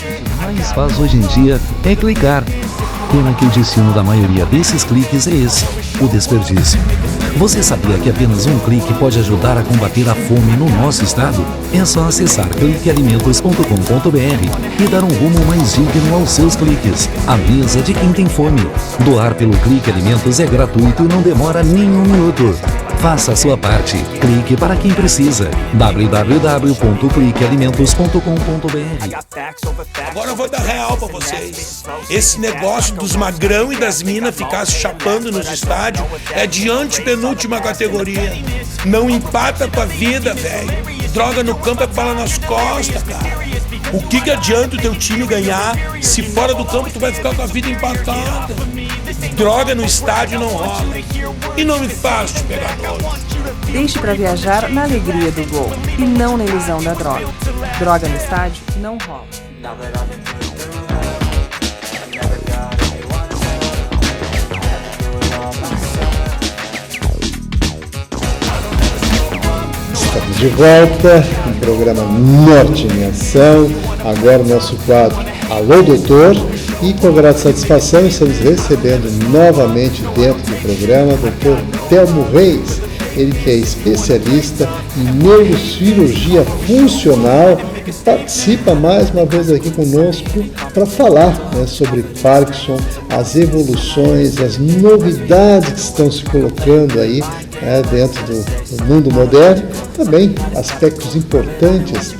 O que mais faz hoje em dia é clicar. Pena que o destino da maioria desses cliques é esse, o desperdício. Você sabia que apenas um clique pode ajudar a combater a fome no nosso estado? É só acessar cliquealimentos.com.br e dar um rumo mais digno aos seus cliques. A mesa de quem tem fome. Doar pelo Clique Alimentos é gratuito e não demora nem um minuto. Faça a sua parte. Clique para quem precisa. www.cliquealimentos.com.br. Agora eu vou dar real pra vocês. Esse negócio dos magrão e das minas ficar se chapando nos estádios é de antepenúltima categoria. Não empata com a vida, velho. Droga no campo é bala nas costas, cara. O que adianta o teu time ganhar se fora do campo tu vai ficar com a vida empatada? Droga no estádio não rola. E não me faz te pegar nojo. Deixe para viajar na alegria do gol e não na ilusão da droga. Droga no estádio não rola. Estamos de volta no programa Norte em Ação. Agora o nosso quadro Alô Doutor. E com grande satisfação estamos recebendo novamente dentro do programa o Dr. Telmo Reis, ele que é especialista em neurocirurgia funcional e participa mais uma vez aqui conosco para falar, né, sobre Parkinson, as evoluções, as novidades que estão se colocando aí, né, dentro do mundo moderno, também aspectos importantes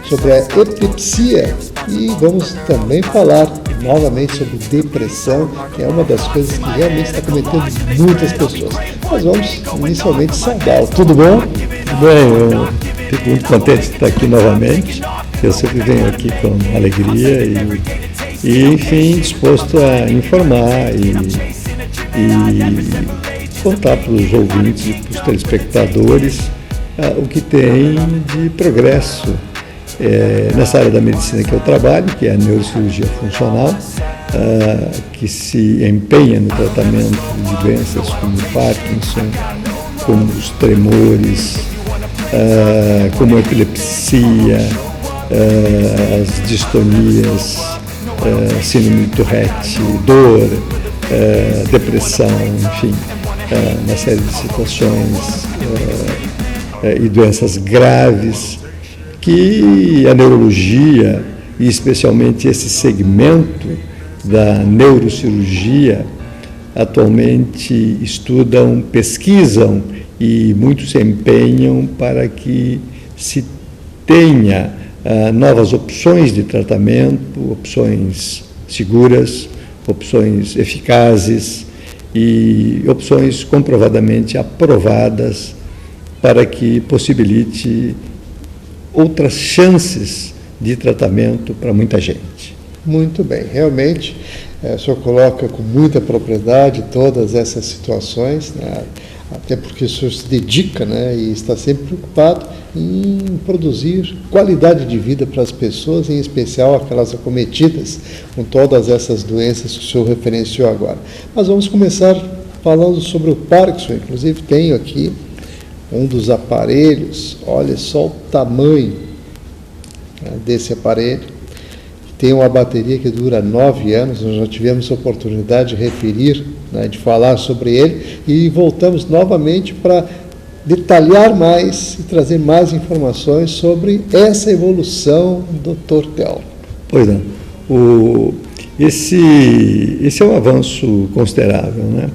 sobre a epilepsia e vamos também falar novamente sobre depressão, que é uma das coisas que realmente está cometendo muitas pessoas. Mas vamos inicialmente saudá-lo. Tudo bom? Bem, eu fico muito contente de estar aqui novamente. Eu sempre venho aqui com alegria e enfim, disposto a informar e contar para os ouvintes e para os telespectadores o que tem de progresso nessa área da medicina que eu trabalho, que é a neurocirurgia funcional, que se empenha no tratamento de doenças como o Parkinson, como os tremores, como a epilepsia, as distonias, síndrome de Tourette, dor, depressão, enfim, uma série de situações e doenças graves que a neurologia, e especialmente esse segmento da neurocirurgia, atualmente estudam, pesquisam e muitos se empenham para que se tenha novas opções de tratamento, opções seguras, opções eficazes e opções comprovadamente aprovadas para que possibilite outras chances de tratamento para muita gente. Muito bem, realmente o senhor coloca com muita propriedade todas essas situações, né? Até porque o senhor se dedica, né, e está sempre preocupado em produzir qualidade de vida para as pessoas, em especial aquelas acometidas com todas essas doenças que o senhor referenciou agora. Mas vamos começar falando sobre o Parkinson. Inclusive tenho aqui um dos aparelhos, olha só o tamanho, né, desse aparelho. Tem uma bateria que dura 9 anos, nós já tivemos a oportunidade de referir, né, de falar sobre ele, e voltamos novamente para detalhar mais e trazer mais informações sobre essa evolução, Dr. Telmo. Pois não. Esse é um avanço considerável, né?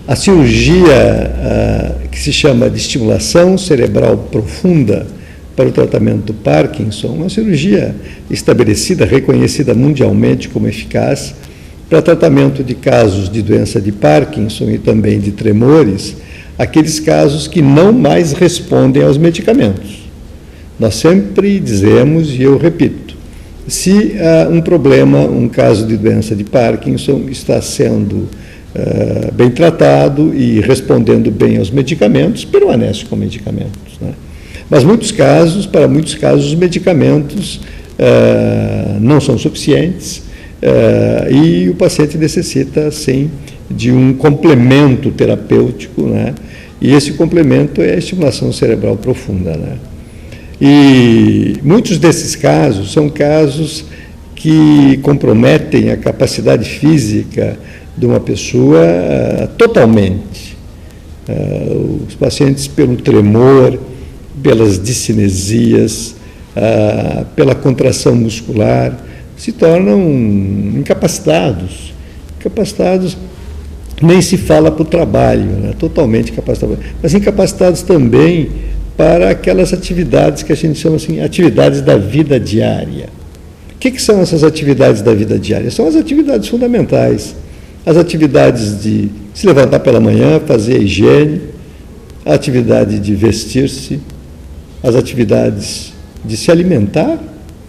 A cirurgia que se chama de estimulação cerebral profunda para o tratamento do Parkinson, uma cirurgia estabelecida, reconhecida mundialmente como eficaz para tratamento de casos de doença de Parkinson e também de tremores, aqueles casos que não mais respondem aos medicamentos. Nós sempre dizemos, e eu repito, se um problema, um caso de doença de Parkinson está sendo bem tratado e respondendo bem aos medicamentos, permanece com medicamentos, né? Mas para muitos casos, os medicamentos não são suficientes e o paciente necessita, sim, de um complemento terapêutico, né? E esse complemento é a estimulação cerebral profunda, né? E muitos desses casos são casos que comprometem a capacidade física de uma pessoa totalmente. Os pacientes, pelo tremor, pelas discinesias, pela contração muscular, se tornam incapacitados. Incapacitados, nem se fala para o trabalho, né? Totalmente incapacitados, mas incapacitados também para aquelas atividades que a gente chama assim, atividades da vida diária. O que são essas atividades da vida diária? São as atividades fundamentais, as atividades de se levantar pela manhã, fazer a higiene, a atividade de vestir-se, as atividades de se alimentar,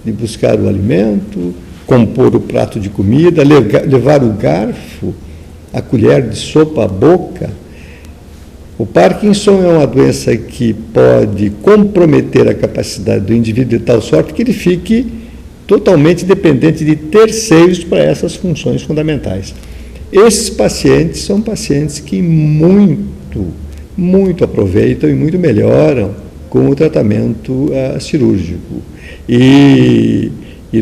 de buscar o alimento, compor o prato de comida, levar o garfo, a colher de sopa à boca. O Parkinson é uma doença que pode comprometer a capacidade do indivíduo de tal sorte que ele fique totalmente dependente de terceiros para essas funções fundamentais. Esses pacientes são pacientes que muito aproveitam e muito melhoram com o tratamento cirúrgico. E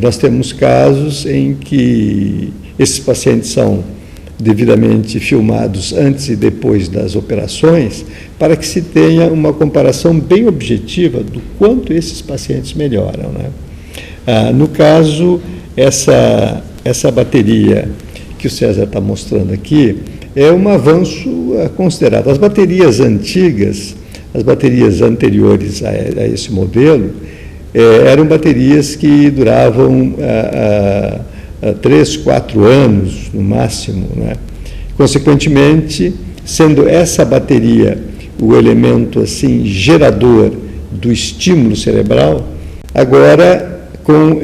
nós temos casos em que esses pacientes são devidamente filmados antes e depois das operações, para que se tenha uma comparação bem objetiva do quanto esses pacientes melhoram, né? No caso, essa bateria que o César está mostrando aqui é um avanço considerado. As baterias antigas, as baterias anteriores a esse modelo, eram baterias que duravam 3, 4 anos no máximo, né? Consequentemente, sendo essa bateria o elemento assim gerador do estímulo cerebral, agora com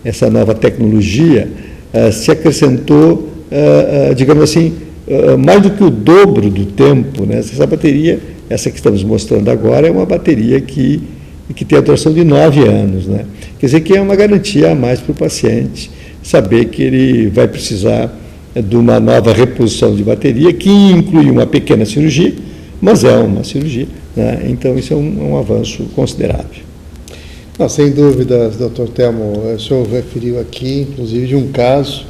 essa nova tecnologia se acrescentou, digamos assim, mais do que o dobro do tempo, né? Essa bateria, essa que estamos mostrando agora, é uma bateria que tem a duração de 9 anos, né? Quer dizer que é uma garantia a mais para o paciente saber que ele vai precisar de uma nova reposição de bateria, que inclui uma pequena cirurgia, mas é uma cirurgia, né? Então isso é um avanço considerável. Não, sem dúvidas, Dr. Telmo, o senhor referiu aqui, inclusive, de um caso,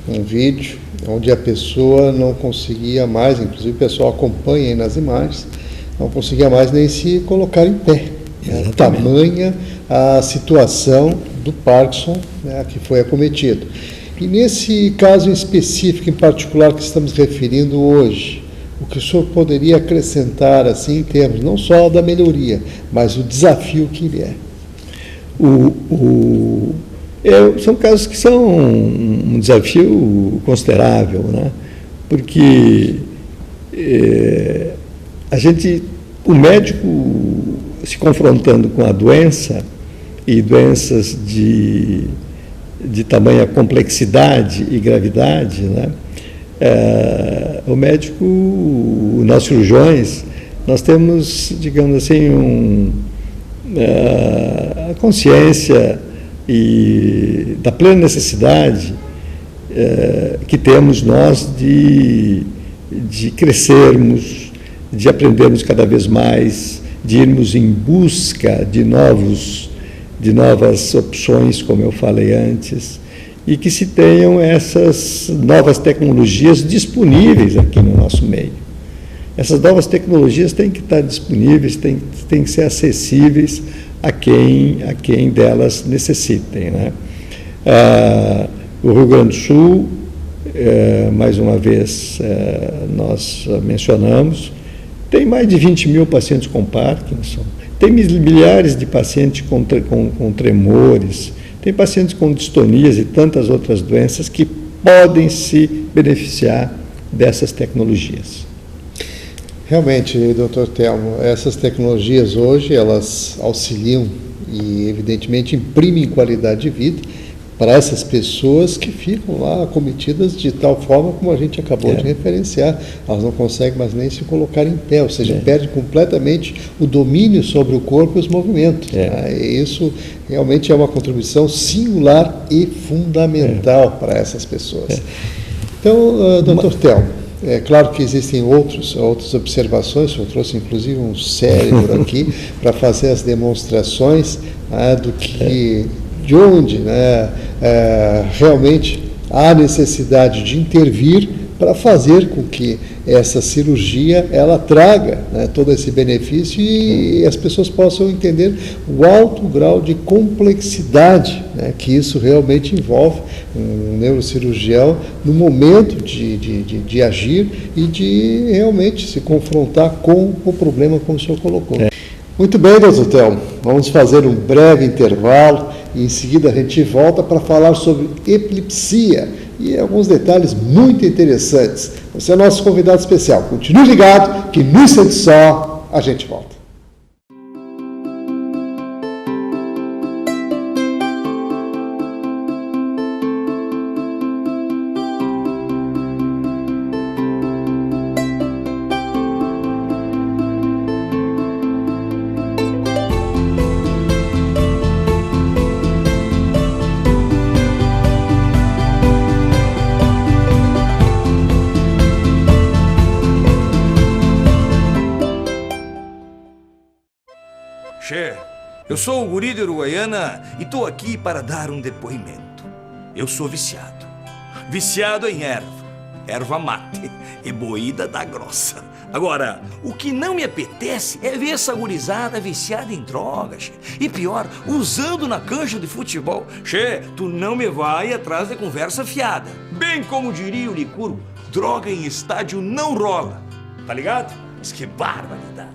um vídeo, onde a pessoa não conseguia mais, inclusive o pessoal acompanha aí nas imagens, não conseguia mais nem se colocar em pé. Né? Tamanha a situação do Parkinson, né, que foi acometido. E nesse caso em específico, em particular, que estamos referindo hoje, o que o senhor poderia acrescentar, assim, em termos não só da melhoria, mas o desafio que ele é? São casos que são um desafio considerável, né? Porque o médico se confrontando com a doença, e doenças de tamanha complexidade e gravidade, né? O médico, nós cirurgiões, nós temos, digamos assim, a consciência da plena necessidade que temos nós de crescermos, de aprendermos cada vez mais, de irmos em busca de novas opções, como eu falei antes, e que se tenham essas novas tecnologias disponíveis aqui no nosso meio. Essas novas tecnologias têm que estar disponíveis, têm que ser acessíveis a quem delas necessitem, né? O Rio Grande do Sul, mais uma vez, nós mencionamos, tem mais de 20 mil pacientes com Parkinson, tem milhares de pacientes com tremores, tem pacientes com distonias e tantas outras doenças que podem se beneficiar dessas tecnologias. Realmente, Dr. Telmo, essas tecnologias hoje, elas auxiliam e, evidentemente, imprimem qualidade de vida para essas pessoas que ficam lá acometidas de tal forma como a gente acabou de referenciar. Elas não conseguem mais nem se colocar em pé, ou seja, perdem completamente o domínio sobre o corpo e os movimentos. E isso realmente é uma contribuição singular e fundamental para essas pessoas. Então, Dr. Telmo, É claro que existem outras observações, eu trouxe inclusive um cérebro aqui para fazer as demonstrações de onde realmente há necessidade de intervir para fazer com que essa cirurgia ela traga todo esse benefício e as pessoas possam entender o alto grau de complexidade que isso realmente envolve um neurocirurgião no momento de agir e de realmente se confrontar com o problema como o senhor colocou. Muito bem, doutor Telmo, vamos fazer um breve intervalo e em seguida a gente volta para falar sobre epilepsia e alguns detalhes muito interessantes. Você é nosso convidado especial. Continue ligado que no instante só a gente volta. Che, eu sou o guri de Uruguaiana e tô aqui para dar um depoimento. Eu sou viciado. Viciado em erva mate e moída da grossa. Agora, o que não me apetece é ver essa gurizada viciada em drogas, che. E pior, usando na cancha de futebol. Che, tu não me vai atrás de conversa fiada. Bem como diria o Licurgo, droga em estádio não rola. Tá ligado? Mas que barbaridade.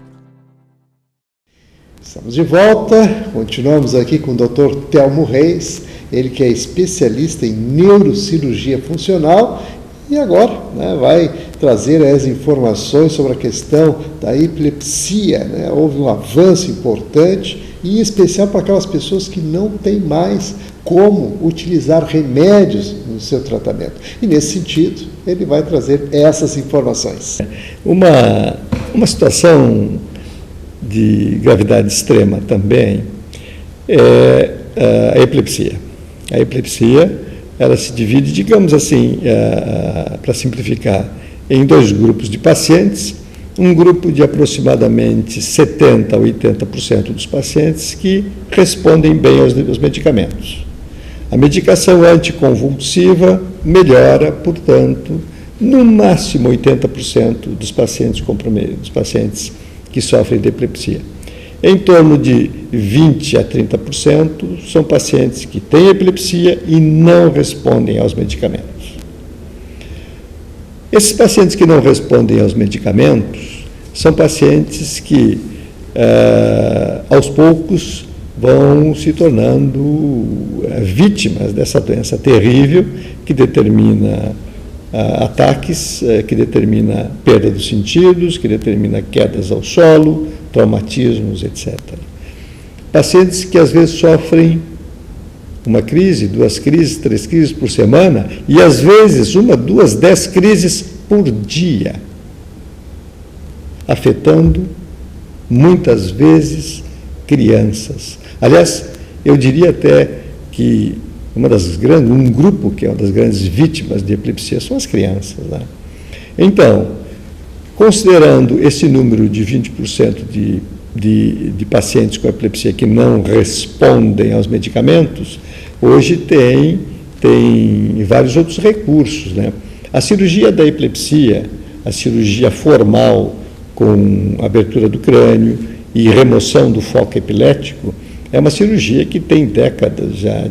Estamos de volta, continuamos aqui com o Dr. Telmo Reis, ele que é especialista em neurocirurgia funcional e agora vai trazer as informações sobre a questão da epilepsia. Houve um avanço importante e em especial para aquelas pessoas que não têm mais como utilizar remédios no seu tratamento. E nesse sentido, ele vai trazer essas informações. Uma situação de gravidade extrema também é a epilepsia. A epilepsia, ela se divide, digamos assim, para simplificar, em dois grupos de pacientes. Um grupo de aproximadamente 70% a 80% dos pacientes que respondem bem aos medicamentos. A medicação anticonvulsiva melhora, portanto, no máximo 80% dos pacientes comprometidos, dos pacientes que sofrem de epilepsia. Em torno de 20% a 30% são pacientes que têm epilepsia e não respondem aos medicamentos. Esses pacientes que não respondem aos medicamentos são pacientes que, aos poucos, vão se tornando vítimas dessa doença terrível que determina ataques, que determina perda dos sentidos, que determina quedas ao solo, traumatismos, etc. Pacientes que às vezes sofrem uma crise, 2 crises, 3 crises por semana e às vezes 1, 2, 10 crises por dia, afetando muitas vezes crianças. Aliás, eu diria até que um grupo que é uma das grandes vítimas de epilepsia são as crianças. Então, considerando esse número de 20% de pacientes com epilepsia que não respondem aos medicamentos, hoje tem vários outros recursos. A cirurgia da epilepsia, a cirurgia formal com abertura do crânio e remoção do foco epilético, é uma cirurgia que tem décadas já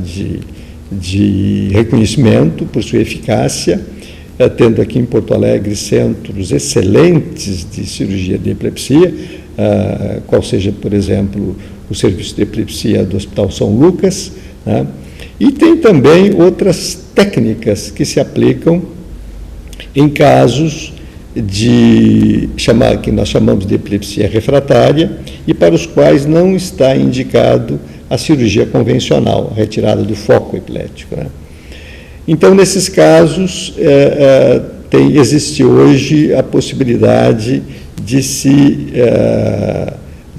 de reconhecimento por sua eficácia, tendo aqui em Porto Alegre centros excelentes de cirurgia de epilepsia, qual seja, por exemplo, o serviço de epilepsia do Hospital São Lucas, e tem também outras técnicas que se aplicam em casos que nós chamamos de epilepsia refratária e para os quais não está indicado a cirurgia convencional, a retirada do foco epilético. Então, nesses casos, existe hoje a possibilidade de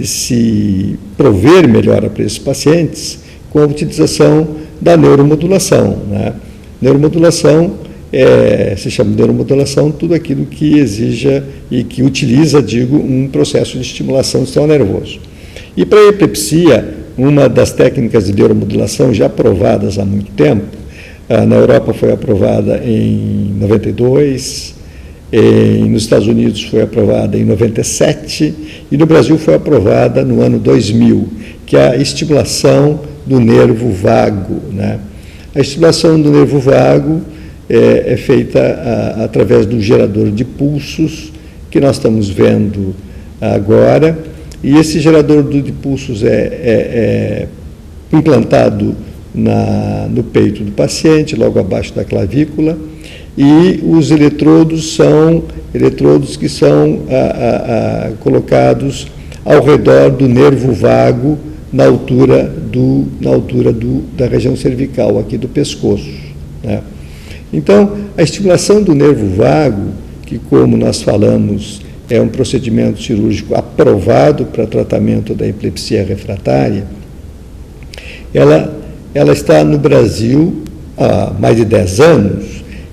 se prover melhora para esses pacientes com a utilização da neuromodulação. Neuromodulação se chama de neuromodulação tudo aquilo que exija e que utiliza, um processo de estimulação do sistema nervoso. E para a epilepsia, uma das técnicas de neuromodulação já aprovadas há muito tempo, na Europa foi aprovada em 92, nos Estados Unidos foi aprovada em 97 e no Brasil foi aprovada no ano 2000, que é a estimulação do nervo vago, né? A estimulação do nervo vago é feita através do gerador de pulsos que nós estamos vendo agora, e esse gerador de pulsos é implantado no peito do paciente, logo abaixo da clavícula, e os eletrodos são eletrodos que são colocados ao redor do nervo vago, na altura da região cervical, aqui do pescoço, né? Então, a estimulação do nervo vago, que, como nós falamos, é um procedimento cirúrgico aprovado para tratamento da epilepsia refratária, ela está no Brasil há mais de 10 anos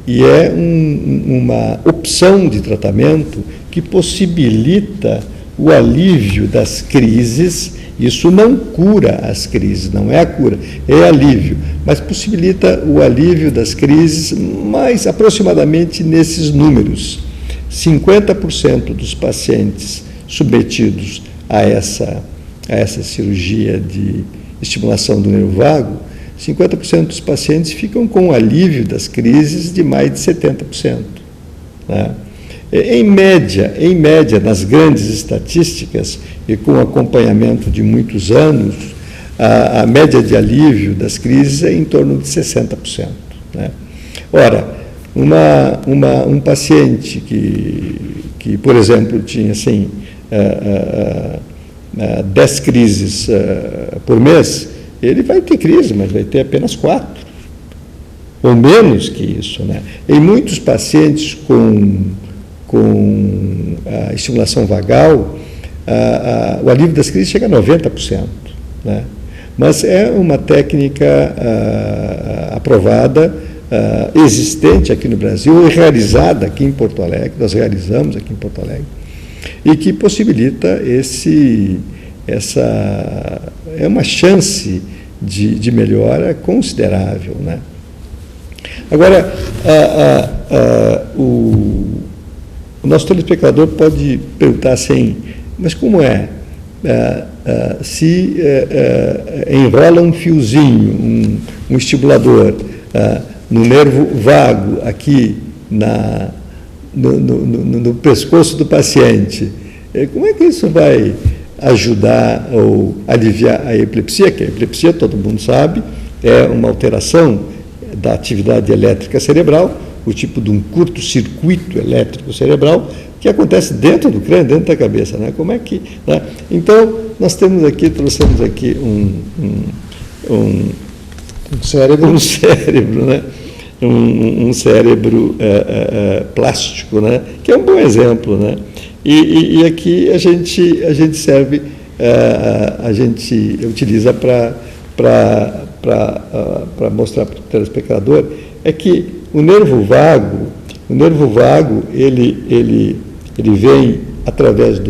e é uma opção de tratamento que possibilita o alívio das crises. Isso não cura as crises, não é a cura, é alívio, mas possibilita o alívio das crises, mais aproximadamente nesses números. 50% dos pacientes submetidos a essa cirurgia de estimulação do nervo vago, 50% dos pacientes ficam com o alívio das crises de mais de 70%. Né? Em média, nas grandes estatísticas e com acompanhamento de muitos anos, a média de alívio das crises é em torno de 60%. Né? Ora, um paciente que, por exemplo, tinha assim, 10 crises por mês, ele vai ter crise, mas vai ter apenas 4, ou menos que isso, né? Em muitos pacientes com a estimulação vagal, o alívio das crises chega a 90%, né? Mas é uma técnica aprovada, existente aqui no Brasil e realizada aqui em Porto Alegre, nós realizamos aqui em Porto Alegre, e que possibilita é uma chance de melhora considerável, né? Agora, o nosso telespectador pode perguntar assim, mas como é? Se enrola um fiozinho, um estimulador no nervo vago, aqui no pescoço do paciente, como é que isso vai ajudar ou aliviar a epilepsia? Que a epilepsia, todo mundo sabe, é uma alteração da atividade elétrica cerebral, o tipo de um curto-circuito elétrico cerebral, que acontece dentro do crânio, dentro da cabeça, né? Como é que, né? Então, nós trouxemos aqui um cérebro, né? Um cérebro plástico, né? Que é um bom exemplo, né? E aqui a gente serve, a gente utiliza para mostrar para o telespectador, é que o nervo vago, ele vem através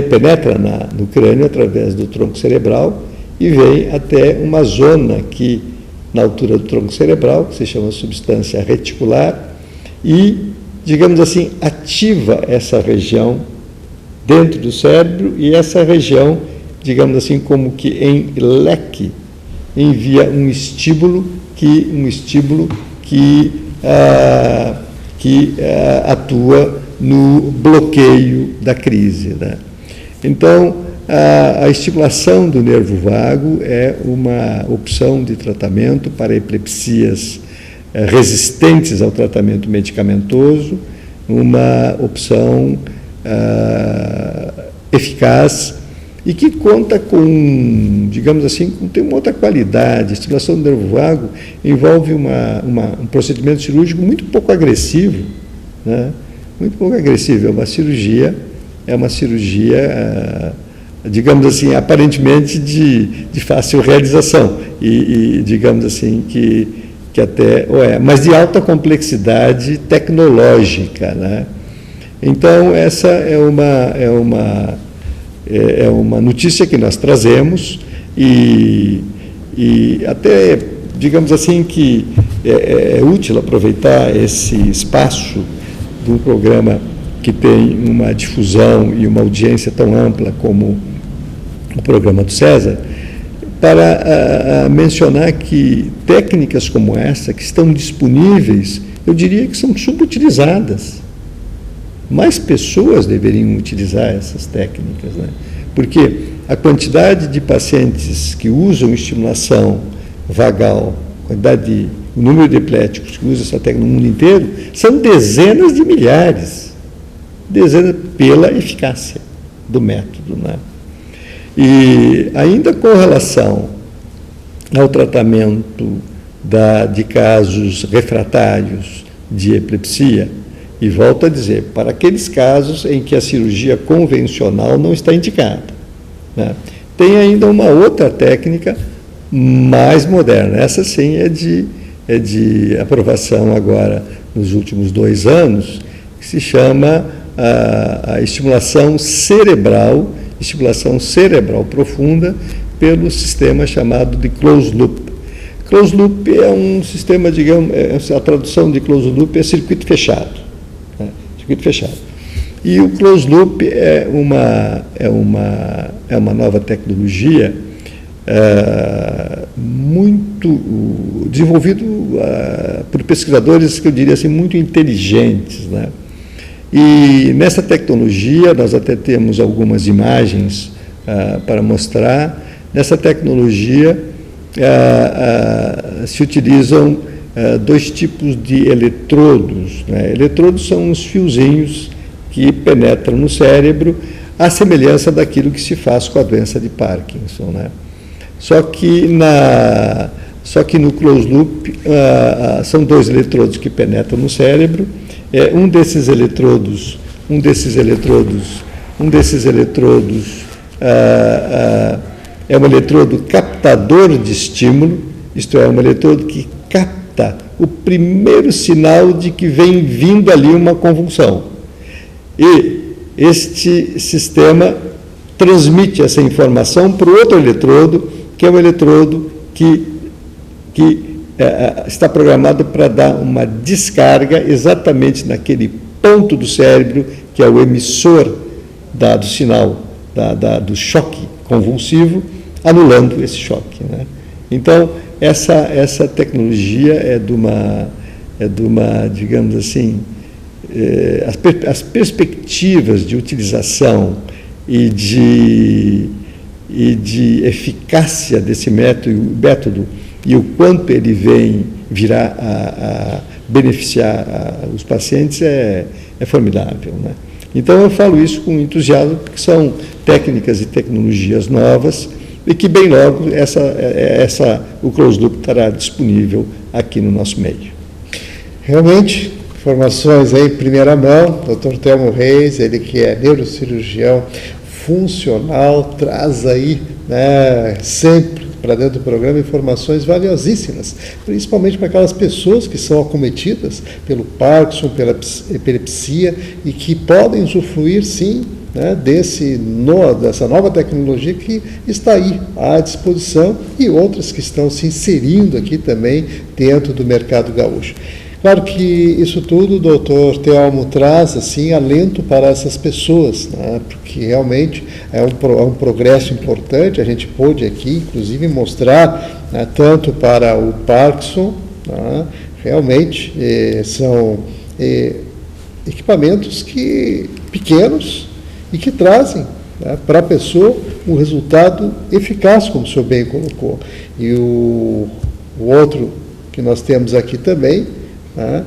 penetra no crânio através do tronco cerebral e vem até uma zona aqui na altura do tronco cerebral, que se chama substância reticular, e, digamos assim, ativa essa região dentro do cérebro, e essa região, digamos assim, como que em leque, envia um estímulo que atua no bloqueio da crise, né? Então, a estimulação do nervo vago é uma opção de tratamento para epilepsias resistentes ao tratamento medicamentoso, uma opção eficaz e que conta com, digamos assim, tem uma outra qualidade. A estimulação do nervo vago envolve um procedimento cirúrgico muito pouco agressivo, né? Muito pouco agressivo. É uma cirurgia, digamos assim, aparentemente de fácil realização e digamos assim, que mas de alta complexidade tecnológica, né? Então, essa é uma notícia que nós trazemos e até, digamos assim, que é útil aproveitar esse espaço de um programa que tem uma difusão e uma audiência tão ampla como o programa do César, para mencionar que técnicas como essa, que estão disponíveis, eu diria que são subutilizadas. Mais pessoas deveriam utilizar essas técnicas, né? Porque a quantidade de pacientes que usam estimulação vagal, o número de epléticos que usam essa técnica no mundo inteiro, são dezenas de milhares, pela eficácia do método, né? E ainda com relação ao tratamento de casos refratários de epilepsia, e volto a dizer, para aqueles casos em que a cirurgia convencional não está indicada, né? Tem ainda uma outra técnica mais moderna, essa sim é de aprovação agora nos últimos 2 anos, que se chama a estimulação cerebral profunda pelo sistema chamado de closed loop. Closed loop é um sistema, digamos, a tradução de closed loop é circuito fechado. Né? Circuito fechado. E o closed loop é uma nova tecnologia muito desenvolvido por pesquisadores que eu diria assim muito inteligentes, né? E nessa tecnologia, nós até temos algumas imagens para mostrar, nessa tecnologia se utilizam 2 tipos de eletrodos, né? Eletrodos são uns fiozinhos que penetram no cérebro, à semelhança daquilo que se faz com a doença de Parkinson, né? Só que no closed loop são 2 eletrodos que penetram no cérebro. Um desses eletrodos é um eletrodo captador de estímulo, isto é, um eletrodo que capta o primeiro sinal de que vem vindo ali uma convulsão. E este sistema transmite essa informação para o outro eletrodo, que é um eletrodo que está programado para dar uma descarga exatamente naquele ponto do cérebro que é o emissor do sinal do choque convulsivo, anulando esse choque, né? Então, essa tecnologia é de uma digamos assim, as perspectivas de utilização e de eficácia desse método e o quanto ele virá a beneficiar os pacientes é formidável, né? Então, eu falo isso com entusiasmo, porque são técnicas e tecnologias novas e que bem logo o closed loop estará disponível aqui no nosso meio. Realmente, informações aí em primeira mão, Dr. Telmo Reis, ele que é neurocirurgião funcional, traz aí, né, sempre para dentro do programa informações valiosíssimas, principalmente para aquelas pessoas que são acometidas pelo Parkinson, pela epilepsia e que podem usufruir, sim, né, dessa nova tecnologia que está aí à disposição e outras que estão se inserindo aqui também dentro do mercado gaúcho. Claro que isso tudo o doutor Telmo traz assim, alento para essas pessoas, né, porque realmente é um progresso importante. A gente pôde aqui, inclusive, mostrar, né, tanto para o Parkinson, né, realmente são equipamentos pequenos e que trazem, né, para a pessoa um resultado eficaz, como o senhor bem colocou. E o outro que nós temos aqui também, né,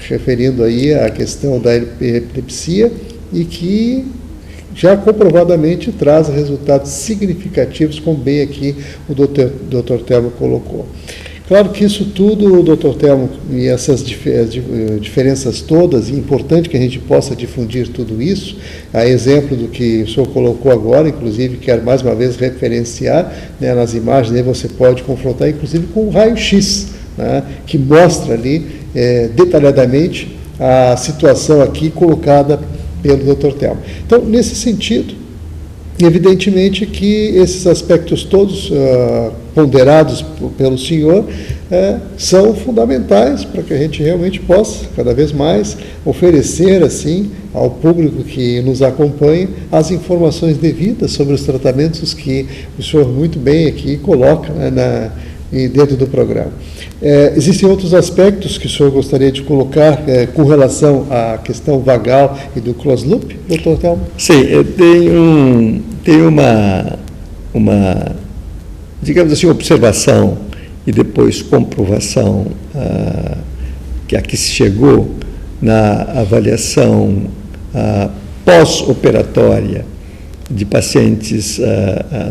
referindo aí à questão da epilepsia e que já comprovadamente traz resultados significativos, como bem aqui o Dr. Telmo colocou. Claro que isso tudo, Dr. Telmo, e essas diferenças todas, é importante que a gente possa difundir tudo isso, a exemplo do que o senhor colocou agora, inclusive quero mais uma vez referenciar, né, nas imagens, aí você pode confrontar inclusive com o raio-x, né, que mostra ali detalhadamente a situação aqui colocada pelo Dr. Telmo. Então, nesse sentido, evidentemente que esses aspectos todos ponderados pelo senhor são fundamentais para que a gente realmente possa, cada vez mais, oferecer assim ao público que nos acompanha as informações devidas sobre os tratamentos que o senhor muito bem aqui coloca, né, dentro do programa. Existem outros aspectos que o senhor gostaria de colocar com relação à questão vagal e do close loop, doutor Telmo? Sim, tem uma, digamos assim, observação e depois comprovação que aqui se chegou na avaliação pós-operatória de pacientes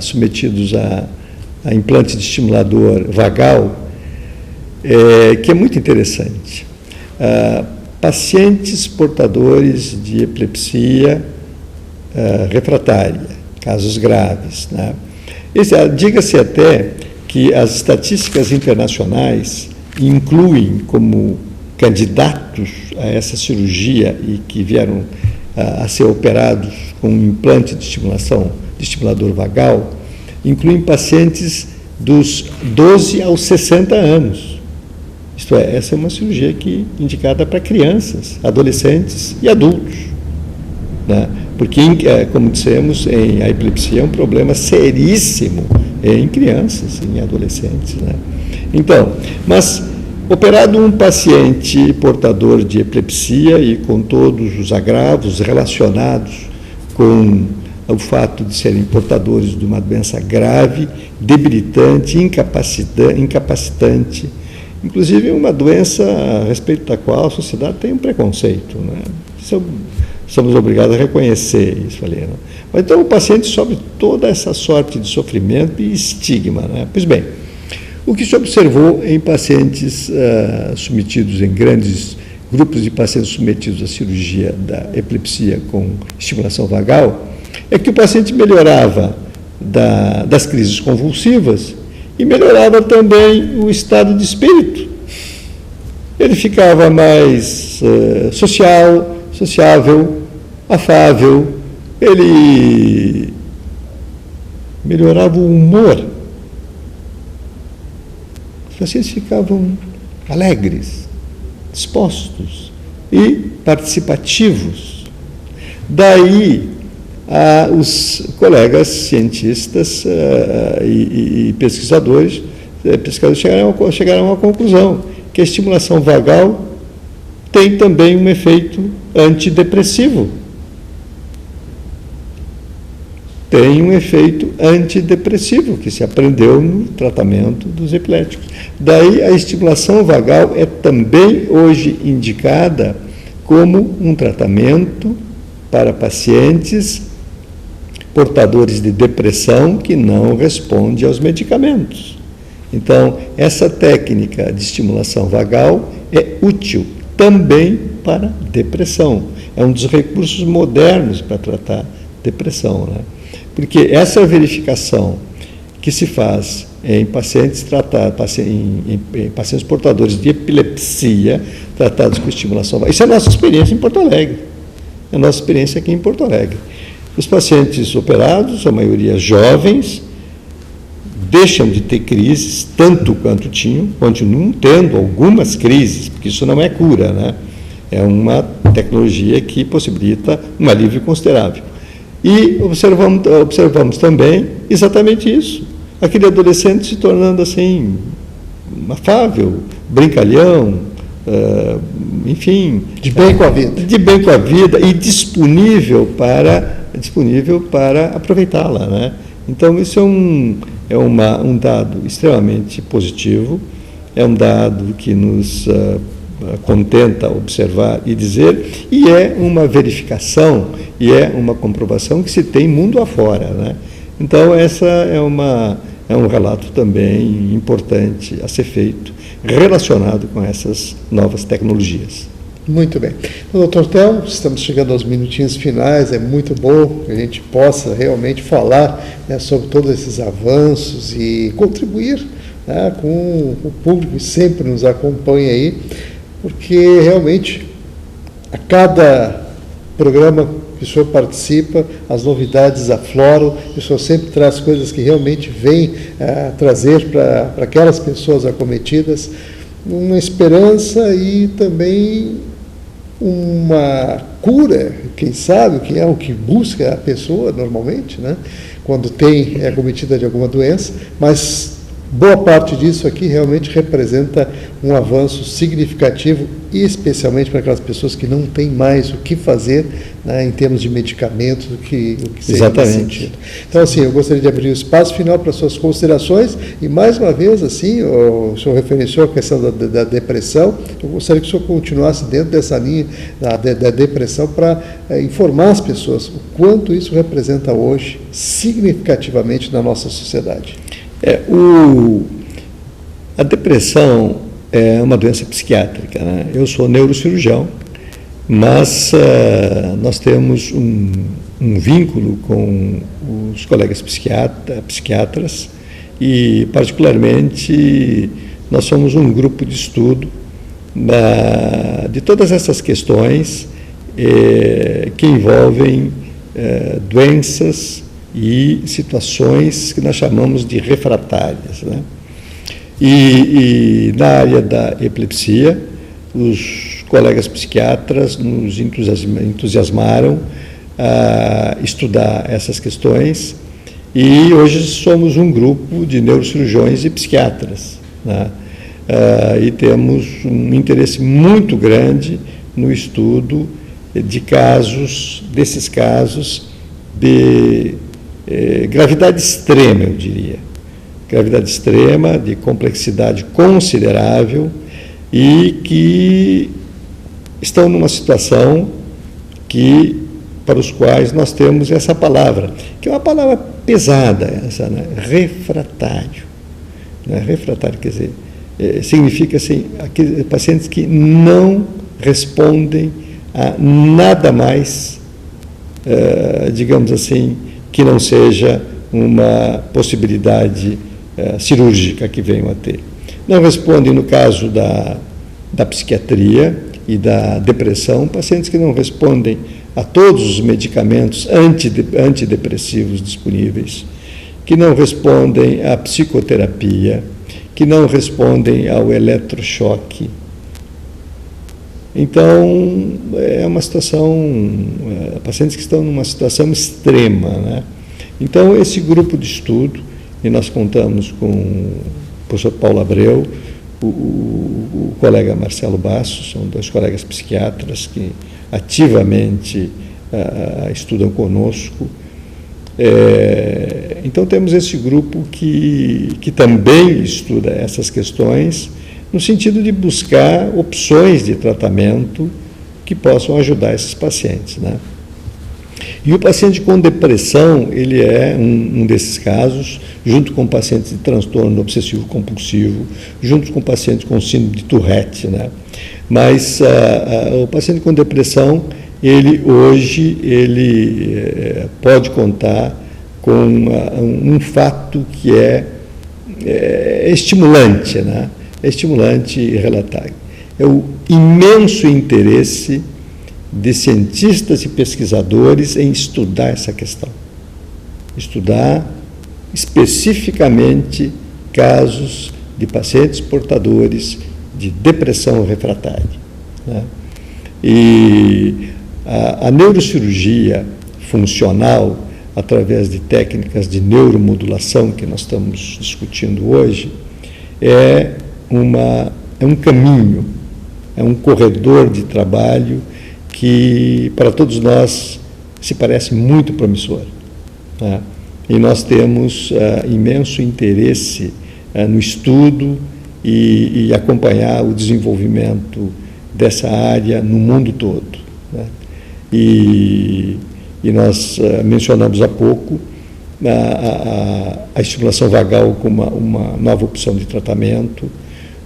submetidos a implante de estimulador vagal, que é muito interessante. Pacientes portadores de epilepsia refratária, casos graves, né? Diga-se até que as estatísticas internacionais incluem como candidatos a essa cirurgia e que vieram a ser operados com um implante de estimulador vagal, incluem pacientes dos 12 aos 60 anos. Isto é, essa é uma cirurgia indicada para crianças, adolescentes e adultos, né? Porque, como dissemos, a epilepsia é um problema seríssimo em crianças, em adolescentes, né? Então, mas operado um paciente portador de epilepsia e com todos os agravos relacionados com o fato de serem portadores de uma doença grave, debilitante, incapacitante, inclusive uma doença a respeito da qual a sociedade tem um preconceito, né? Somos obrigados a reconhecer isso ali, né? Mas então o paciente sofre toda essa sorte de sofrimento e estigma, né? Pois bem, o que se observou em pacientes submetidos, em grandes grupos de pacientes submetidos à cirurgia da epilepsia com estimulação vagal, é que o paciente melhorava das crises convulsivas e melhorava também o estado de espírito. Ele ficava mais sociável, afável, ele melhorava o humor. Os pacientes ficavam alegres, dispostos e participativos. Daí, os colegas cientistas e pesquisadores chegaram à conclusão que a estimulação vagal tem também um efeito antidepressivo. Tem um efeito antidepressivo que se aprendeu no tratamento dos epiléticos. Daí a estimulação vagal é também hoje indicada como um tratamento para pacientes portadores de depressão que não respondem aos medicamentos. Então, essa técnica de estimulação vagal é útil também para depressão. É um dos recursos modernos para tratar depressão, né? Porque essa verificação que se faz em pacientes em pacientes portadores de epilepsia tratados com estimulação vagal, isso é a nossa experiência em Porto Alegre. É a nossa experiência aqui em Porto Alegre. Os pacientes operados, a maioria jovens, deixam de ter crises, tanto quanto tinham, continuam tendo algumas crises, porque isso não é cura, né? É uma tecnologia que possibilita um alívio considerável. E observamos também exatamente isso. Aquele adolescente se tornando assim, afável, brincalhão, enfim... De bem com a vida. De bem com a vida e disponível para aproveitá-la, né? Então, isso é um dado extremamente positivo, é um dado que nos contenta observar e dizer, e é uma verificação, e é uma comprovação que se tem mundo afora, né? Então, essa é um relato também importante a ser feito, relacionado com essas novas tecnologias. Muito bem. Doutor Theo, estamos chegando aos minutinhos finais, é muito bom que a gente possa realmente falar, né, sobre todos esses avanços e contribuir, né, com o público que sempre nos acompanha aí, porque realmente a cada programa que o senhor participa, as novidades afloram, e o senhor sempre traz coisas que realmente vêm trazer para aquelas pessoas acometidas uma esperança e também uma cura, quem sabe, que é o que busca a pessoa normalmente, né, quando é acometida de alguma doença, mas boa parte disso aqui realmente representa um avanço significativo, e especialmente para aquelas pessoas que não têm mais o que fazer, né, em termos de medicamentos, o que seja nesse sentido. Então, assim, eu gostaria de abrir o espaço final para suas considerações, e mais uma vez, assim, o senhor referenciou a questão da depressão, eu gostaria que o senhor continuasse dentro dessa linha da depressão para informar as pessoas o quanto isso representa hoje significativamente na nossa sociedade. A depressão é uma doença psiquiátrica, né? Eu sou neurocirurgião, mas nós temos um vínculo com os colegas psiquiatras e, particularmente, nós somos um grupo de estudo de todas essas questões que envolvem doenças e situações que nós chamamos de refratárias, né? E na área da epilepsia, os colegas psiquiatras nos entusiasmaram a estudar essas questões, e hoje somos um grupo de neurocirurgiões e psiquiatras, né? E temos um interesse muito grande no estudo desses casos de gravidade extrema, eu diria. Gravidade extrema, de complexidade considerável, e que estão numa situação para os quais nós temos essa palavra, que é uma palavra pesada, essa, né? Refratário. Né? Refratário, quer dizer, significa assim, aqueles pacientes que não respondem a nada mais, digamos assim, que não seja uma possibilidade cirúrgica que venham a ter. Não respondem, no caso da psiquiatria e da depressão, pacientes que não respondem a todos os medicamentos antidepressivos disponíveis, que não respondem à psicoterapia, que não respondem ao eletrochoque. Então, é uma situação, pacientes que estão numa situação extrema, né? Então, esse grupo de estudo, e nós contamos com o professor Paulo Abreu, o colega Marcelo Bastos, são dois colegas psiquiatras que ativamente estudam conosco. Então, temos esse grupo que também estuda essas questões, no sentido de buscar opções de tratamento que possam ajudar esses pacientes, né? E o paciente com depressão, ele é um desses casos, junto com pacientes de transtorno obsessivo-compulsivo, junto com pacientes com síndrome de Tourette, né? Mas o paciente com depressão, hoje pode contar com um fato que é estimulante, né? É estimulante relatar. É o imenso interesse de cientistas e pesquisadores em estudar essa questão. Estudar especificamente casos de pacientes portadores de depressão refratária, né? E a neurocirurgia funcional, através de técnicas de neuromodulação que nós estamos discutindo hoje, é um caminho, é um corredor de trabalho que, para todos nós, se parece muito promissor, né? E nós temos imenso interesse no estudo e acompanhar o desenvolvimento dessa área no mundo todo, né? E nós mencionamos há pouco a estimulação vagal como uma nova opção de tratamento,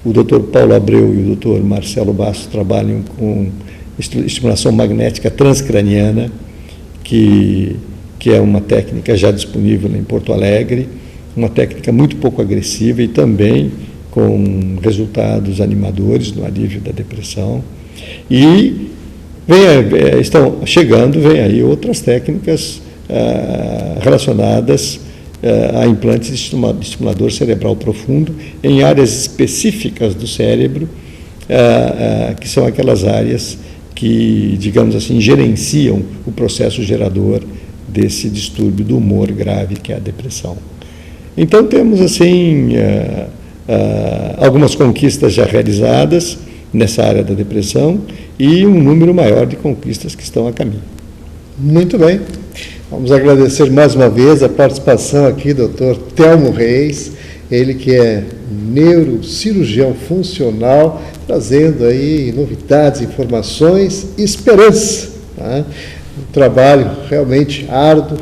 O Dr. Paulo Abreu e o Dr. Marcelo Bastos trabalham com estimulação magnética transcraniana, que é uma técnica já disponível em Porto Alegre, uma técnica muito pouco agressiva e também com resultados animadores no alívio da depressão. E estão chegando, vem aí outras técnicas relacionadas a implantes de estimulador cerebral profundo em áreas específicas do cérebro, que são aquelas áreas que, digamos assim, gerenciam o processo gerador desse distúrbio do humor grave, que é a depressão. Então, temos, assim, algumas conquistas já realizadas nessa área da depressão e um número maior de conquistas que estão a caminho. Muito bem. Vamos agradecer mais uma vez a participação aqui do Dr. Telmo Reis, ele que é neurocirurgião funcional, trazendo aí novidades, informações e esperança. Tá? Um trabalho realmente árduo,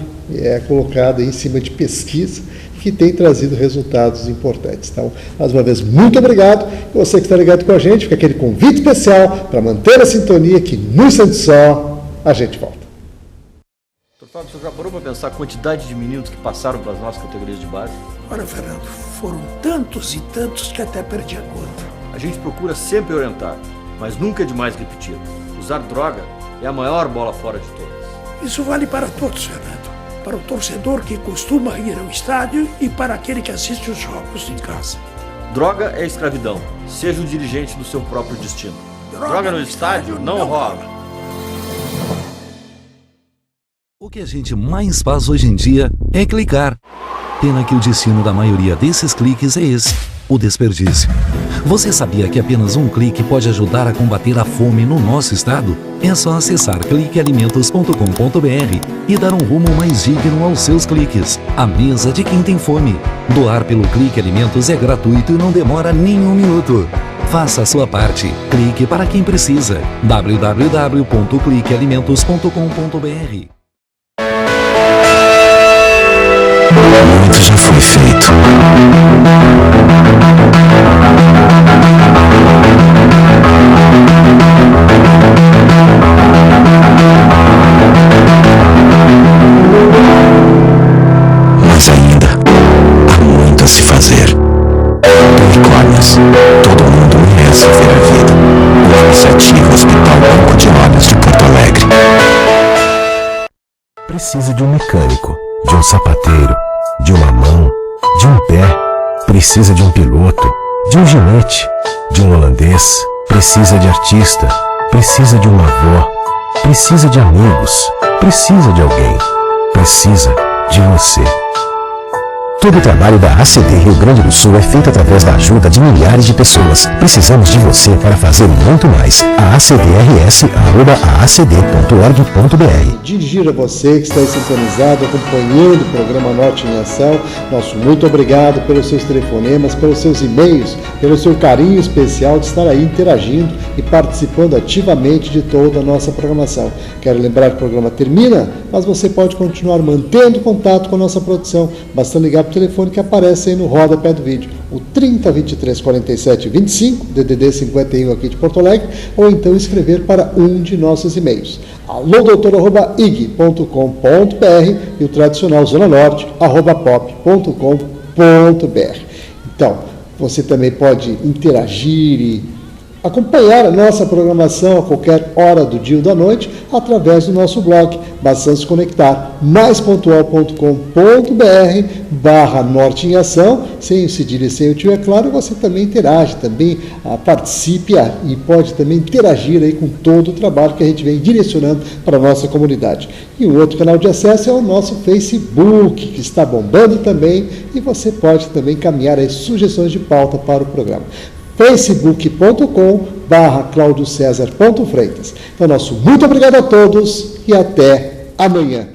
colocado aí em cima de pesquisa, que tem trazido resultados importantes. Então, mais uma vez, muito obrigado. E você que está ligado com a gente, fica aquele convite especial para manter a sintonia, que no instante só a gente volta. Dr. Fábio, o senhor já parou para pensar a quantidade de meninos que passaram pelas nossas categorias de base? Ora, Fernando, foram tantos e tantos que até perdi a conta. A gente procura sempre orientar, mas nunca é demais repetir. Usar droga é a maior bola fora de todas. Isso vale para todos, Fernando. Para o torcedor que costuma ir ao estádio e para aquele que assiste os jogos em casa. Droga é escravidão. Seja o dirigente do seu próprio destino. Droga no estádio não rola. O que a gente mais faz hoje em dia é clicar. Pena que o destino da maioria desses cliques é esse, o desperdício. Você sabia que apenas um clique pode ajudar a combater a fome no nosso estado? É só acessar cliquealimentos.com.br e dar um rumo mais digno aos seus cliques. A mesa de quem tem fome. Doar pelo Clique Alimentos é gratuito e não demora nem um minuto. Faça a sua parte. Clique para quem precisa. www.cliquealimentos.com.br. Muito já foi feito. Mas ainda há muito a se fazer. Percólias. Todo mundo merece ver a vida. Iniciativa Hospital Banco de Olhos de Porto Alegre. Precisa de um mecânico, de um sapateiro, de uma mão, de um pé. Precisa de um piloto, de um ginete, de um holandês. Precisa de artista, precisa de uma avó, precisa de amigos, precisa de alguém, precisa de você. Todo o trabalho da ACD Rio Grande do Sul é feito através da ajuda de milhares de pessoas. Precisamos de você para fazer muito mais. acdrs@acd.org.br. Dirigir a você que está aí sintonizado, acompanhando o programa Norte em Ação. Nosso muito obrigado pelos seus telefonemas, pelos seus e-mails, pelo seu carinho especial de estar aí interagindo e participando ativamente de toda a nossa programação. Quero lembrar que o programa termina, mas você pode continuar mantendo contato com a nossa produção. Basta ligar para o telefone que aparece aí no rodapé do vídeo, o 30 23 47 25, DDD 51 aqui de Porto Alegre, ou então escrever para um de nossos e-mails, alodoutor@ig.com.br e o tradicional Zona Norte, @pop.com.br. Então, você também pode interagir e acompanhar a nossa programação a qualquer hora do dia ou da noite através do nosso blog. Basta se conectar maispontual.com.br/Norte em Ação, sem o cedilha e sem o tio, é claro. Você também interage, também participe e pode também interagir aí com todo o trabalho que a gente vem direcionando para a nossa comunidade. E o outro canal de acesso é o nosso Facebook, que está bombando também, e você pode também encaminhar aí sugestões de pauta para o programa. facebook.com/claudiocesar.freitas. Então, nosso muito obrigado a todos e até amanhã.